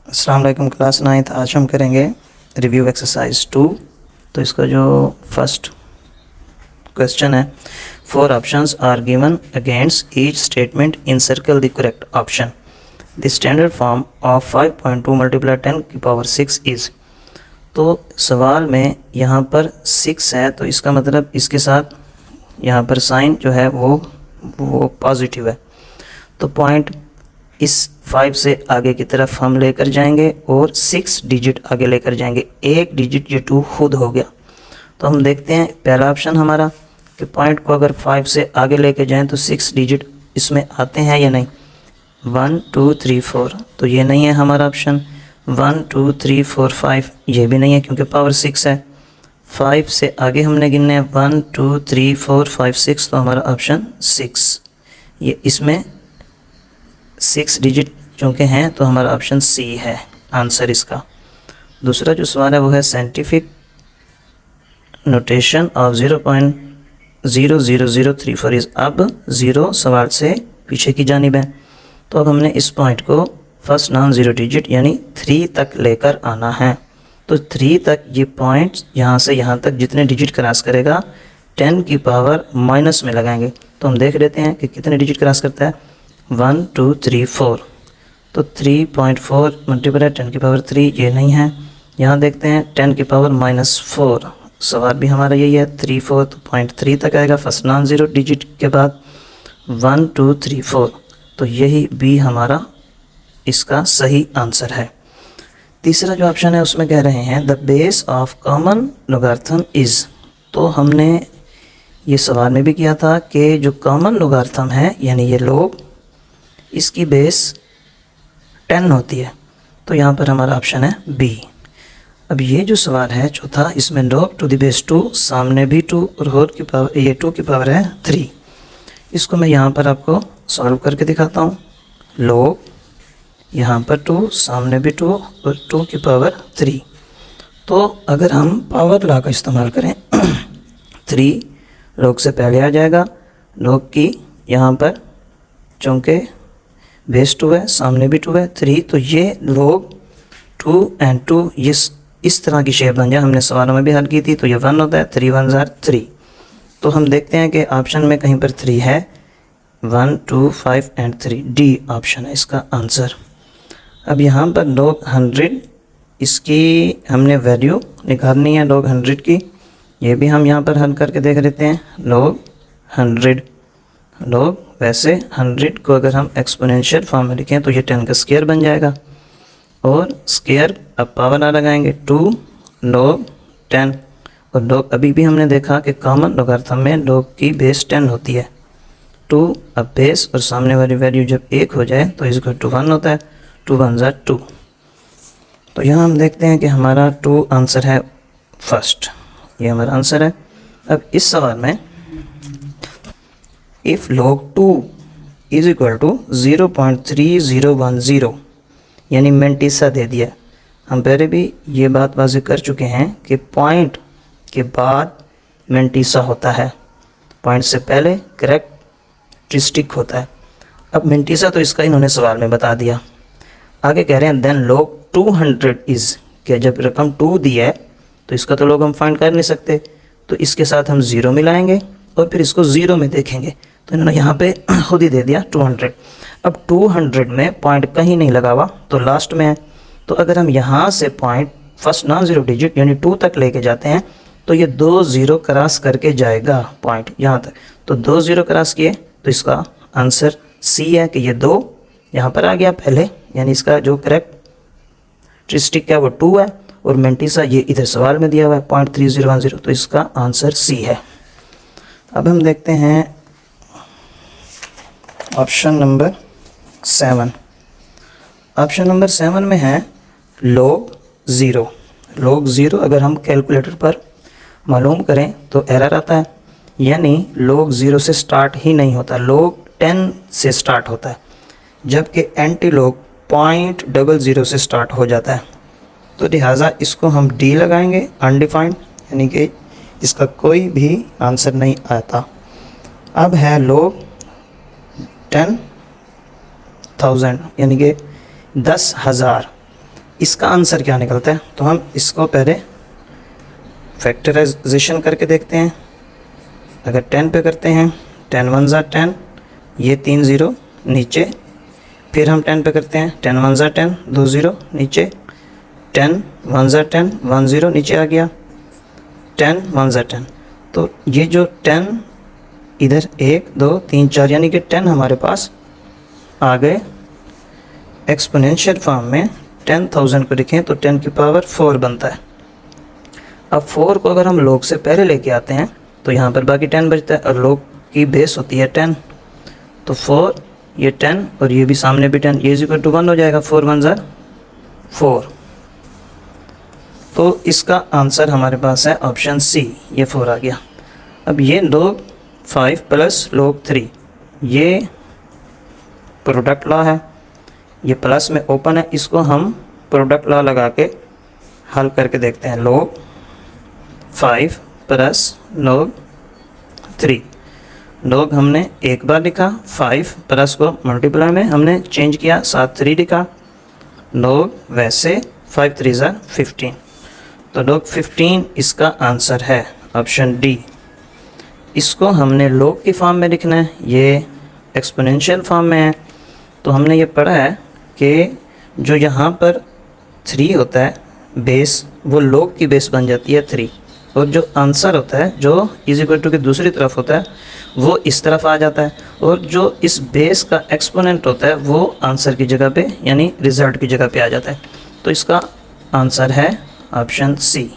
अस्सलाम वालेकुम class 9th। आज हम करेंगे रिव्यू एक्सरसाइज 2। तो इसका जो फर्स्ट क्वेश्चन है, 4 options are given against each statement in circle the correct option. The standard form of 5.2 multiply 10 की पावर 6 इज़। तो सवाल में यहाँ पर 6 है, तो इसका मतलब इसके साथ यहाँ पर साइन जो है वो पॉजिटिव है। तो पॉइंट इस 5 से आगे की तरफ हम लेकर जाएंगे और 6 डिजिट आगे लेकर जाएंगे। एक डिजिट ये 2 खुद हो गया। तो हम देखते हैं पहला ऑप्शन हमारा कि पॉइंट को अगर 5 से आगे लेकर जाएं तो 6 डिजिट इसमें आते हैं या नहीं। 1 2 3 4, तो ये नहीं है हमारा ऑप्शन। 1 2 3 4 5 ये भी नहीं है क्योंकि पावर 6 है। 5 से आगे हमने गिनने हैं 1 2 3 4 5 6, तो हमारा ऑप्शन 6 ये इसमें 6 डिजिट चूँकि हैं, तो हमारा ऑप्शन सी है आंसर इसका। दूसरा जो सवाल है वो है साइंटिफिक नोटेशन ऑफ 0.00034 इज़। अब 0 सवाल से पीछे की जानिब है, तो अब हमने इस पॉइंट को फर्स्ट नॉन ज़ीरो डिजिट यानी 3 तक लेकर आना है। तो 3 तक ये पॉइंट यहाँ से यहाँ तक जितने डिजिट क्रॉस करेगा 10 की पावर माइनस में लगाएंगे। तो हम देख लेते हैं कि कितने डिजिट क्रॉस करता है। 1 2 3 4, तो 3.4 मल्टीप्लाई 10 की पावर 3 ये नहीं है। यहाँ देखते हैं 10 की पावर -4, सवाल भी हमारा यही है 3 4, तो 0.3 तक आएगा फर्स्ट नॉन ज़ीरो डिजिट के बाद। 1 2 3 4, तो यही बी हमारा इसका सही आंसर है। तीसरा जो ऑप्शन है उसमें कह रहे हैं the base of common logarithm is. तो हमने ये सवाल में भी किया था कि जो कॉमन लोगारिथम है यानी ये लोग, इसकी बेस 10 होती है। तो यहाँ पर हमारा ऑप्शन है बी। अब ये जो सवाल है चौथा, इसमें log टू द बेस 2, सामने भी 2 और होल की पावर ये 2 की पावर है 3। इसको मैं यहाँ पर आपको सॉल्व करके दिखाता हूँ। log यहाँ पर 2, सामने भी 2 और 2 की पावर 3। तो अगर हम पावर लॉ का इस्तेमाल करें 3 log से पहले आ जाएगा। log की यहाँ पर चूँकि बेस 2 है, सामने भी 2 है 3, तो ये log 2 and 2 ये इस तरह की शेप बन जाए। हमने सवालों में भी हल की थी, तो ये 1 होता है, 3 1s are 3। तो हम देखते हैं कि ऑप्शन में कहीं पर 3 है। 1 2 5 and 3 डी ऑप्शन है इसका आंसर। अब यहाँ पर log 100 इसकी हमने वैल्यू निकालनी है log 100 की। ये भी हम यहाँ पर हल करके देख लेते हैं। log 100 log वैसे 100 को अगर हम एक्सपोनेंशियल फॉर्म में लिखें तो ये 10 का स्क्वायर बन जाएगा, और स्क्वायर अब पावर ना लगाएंगे 2 log 10। और log अभी भी हमने देखा कि कॉमन लोगारिथम में log की बेस 10 होती है। 2 अब बेस और सामने वाली वैल्यू जब 1 हो जाए तो इसको 2 1 होता है, 2 1s are 2। तो यहाँ हम देखते हैं कि हमारा 2 आंसर है फर्स्ट, ये हमारा आंसर है। अब इस सवाल में if log 2 is equal to 0.3010 यानी मेंटिसा दे दिया। हम पहले भी ये बात वाज़ेह कर चुके हैं कि पॉइंट के बाद मेंटिसा होता है, पॉइंट से पहले करेक्टरिस्टिक होता है। अब मेंटिसा तो इसका इन्होंने सवाल में बता दिया। आगे कह रहे हैं देन log 200 इज़, कि जब रकम 2 दी है तो इसका तो log हम फाइंड कर नहीं सकते, तो इसके साथ हम 0 मिलाएंगे और फिर इसको 0 में देखेंगे। तो इन्होंने यहाँ पे खुद ही दे दिया 200। अब 200 में पॉइंट कहीं नहीं लगा हुआ, तो लास्ट में है। तो अगर हम यहाँ से point first non zero digit यानी 2 तक लेके जाते हैं तो ये 2 0 क्रॉस करके जाएगा पॉइंट यहाँ तक। तो 2 0 क्रॉस किए, तो इसका आंसर सी है कि ये 2 यहाँ पर आ गया पहले, यानी इसका जो करेक्टरिस्टिक है वो 2 है, और मेंटिसा ये इधर सवाल में दिया हुआ है 0.3010, तो इसका आंसर सी है। अब हम देखते हैं ऑप्शन नंबर 7। ऑप्शन नंबर 7 में है log 0। log 0 अगर हम कैलकुलेटर पर मालूम करें तो एरर आता है, यानी log 0 से स्टार्ट ही नहीं होता, log 10 से स्टार्ट होता है, जबकि एंटी log 0.00 से स्टार्ट हो जाता है। तो लिहाजा इसको हम डी लगाएंगे, अनडिफाइंड, यानी कि इसका कोई भी आंसर नहीं आता। अब है log 10,000 यानी कि 10,000। इसका आंसर क्या निकलता है, तो हम इसको पहले फैक्टराइजेशन करके देखते हैं। अगर 10 पे करते हैं, 10 1 ज़ा 10, ये 3 ज़ीरो नीचे, फिर हम 10 पे करते हैं, 10 1 ज़ा 10, 2 ज़ीरो नीचे, 10 1 ज़ा 10, 1 ज़ीरो नीचे आ गया, 10 1 ज़ा 10। तो ये जो 10 इधर 1 2 3 4 यानी कि 10 हमारे पास आ गए एक्सपोनेंशियल फॉर्म में। 10,000 को लिखें तो 10 की पावर 4 बनता है। अब 4 को अगर हम log से पहले लेके आते हैं तो यहाँ पर बाकी 10 बचता है, और log की बेस होती है 10, तो 4 ये 10 और ये भी सामने भी 10, ये इक्वल टू 1 हो जाएगा, 4 1 ज़ा 4। तो इसका आंसर हमारे पास है ऑप्शन सी, ये 4 आ गया। अब ये log 5 प्लस log 3, ये प्रोडक्ट लॉ है, ये प्लस में ओपन है, इसको हम प्रोडक्ट लॉ लगा के हल करके देखते हैं। log 5 प्लस log 3, log हमने एक बार लिखा, 5 प्लस को मल्टीप्लाई में हमने चेंज किया, साथ 3 लिखा, log वैसे 5 3 ज़ा 15, तो log 15 इसका आंसर है ऑप्शन डी। इसको हमने log की फॉर्म में लिखना है, ये एक्सपोनेंशियल फॉर्म में है, तो हमने ये पढ़ा है कि जो यहाँ पर 3 होता है बेस, वो log की बेस बन जाती है 3, और जो आंसर होता है जो इज इक्वल टू के दूसरी तरफ होता है वो इस तरफ आ जाता है, और जो इस बेस का एक्सपोनेंट होता है वो आंसर की जगह पे यानी रिज़ल्ट की जगह पे आ जाता है। तो इसका आंसर है ऑप्शन सी।